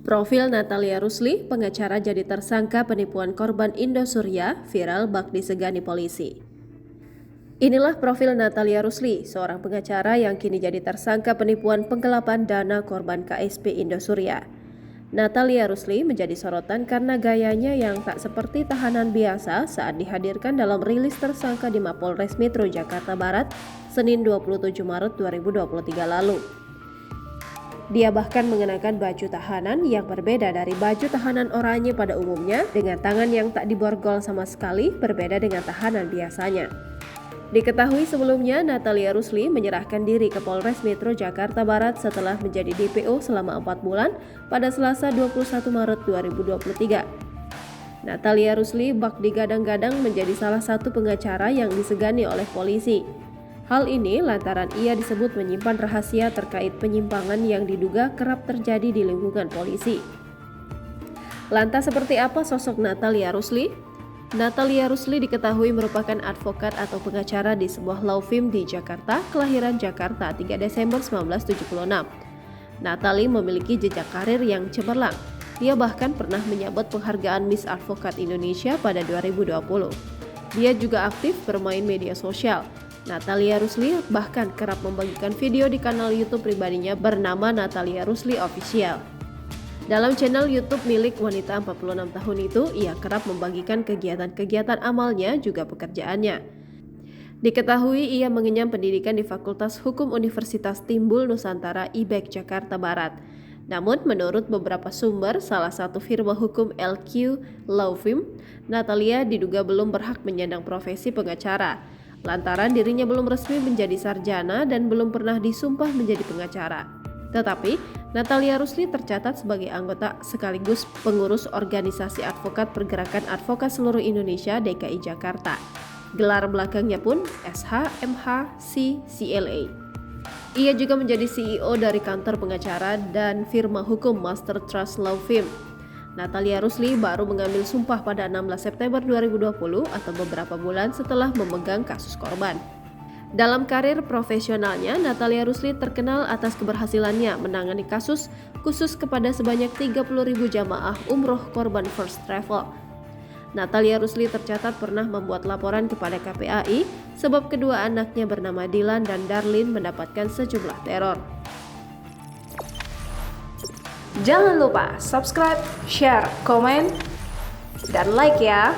Profil Natalia Rusli, pengacara jadi tersangka penipuan korban Indosuria, viral bak disegani polisi. Inilah profil Natalia Rusli, seorang pengacara yang kini jadi tersangka penipuan penggelapan dana korban KSP Indosuria. Natalia Rusli menjadi sorotan karena gayanya yang tak seperti tahanan biasa saat dihadirkan dalam rilis tersangka di Mapolres Metro Jakarta Barat, Senin 27 Maret 2023 lalu. Dia bahkan mengenakan baju tahanan yang berbeda dari baju tahanan oranye pada umumnya, dengan tangan yang tak diborgol sama sekali, berbeda dengan tahanan biasanya. Diketahui sebelumnya, Natalia Rusli menyerahkan diri ke Polres Metro Jakarta Barat setelah menjadi DPO selama 4 bulan pada Selasa 21 Maret 2023. Natalia Rusli bak digadang-gadang menjadi salah satu pengacara yang disegani oleh polisi. Hal ini lantaran ia disebut menyimpan rahasia terkait penyimpangan yang diduga kerap terjadi di lingkungan polisi. Lantas seperti apa sosok Natalia Rusli? Natalia Rusli diketahui merupakan advokat atau pengacara di sebuah law firm di Jakarta, kelahiran Jakarta 3 Desember 1976. Natalie memiliki jejak karir yang cemerlang. Dia bahkan pernah menyabet penghargaan Miss Advokat Indonesia pada 2020. Dia juga aktif bermain media sosial. Natalia Rusli bahkan kerap membagikan video di kanal YouTube pribadinya bernama Natalia Rusli Official. Dalam channel YouTube milik wanita 46 tahun itu, ia kerap membagikan kegiatan-kegiatan amalnya juga pekerjaannya. Diketahui ia mengenyam pendidikan di Fakultas Hukum Universitas Timbul Nusantara IBEK Jakarta Barat. Namun menurut beberapa sumber, salah satu firma hukum LQ Law Firm, Natalia diduga belum berhak menyandang profesi pengacara, lantaran dirinya belum resmi menjadi sarjana dan belum pernah disumpah menjadi pengacara. Tetapi, Natalia Rusli tercatat sebagai anggota sekaligus pengurus organisasi advokat Pergerakan Advokat Seluruh Indonesia DKI Jakarta. Gelar belakangnya pun SHMHC-CLA. Ia juga menjadi CEO dari kantor pengacara dan firma hukum Master Trust Law Firm. Natalia Rusli baru mengambil sumpah pada 16 September 2020 atau beberapa bulan setelah memegang kasus korban. Dalam karir profesionalnya, Natalia Rusli terkenal atas keberhasilannya menangani kasus khusus kepada sebanyak 30.000 jamaah umroh korban First Travel. Natalia Rusli tercatat pernah membuat laporan kepada KPAI sebab kedua anaknya bernama Dilan dan Darlin mendapatkan sejumlah teror. Jangan lupa subscribe, share, komen, dan like ya!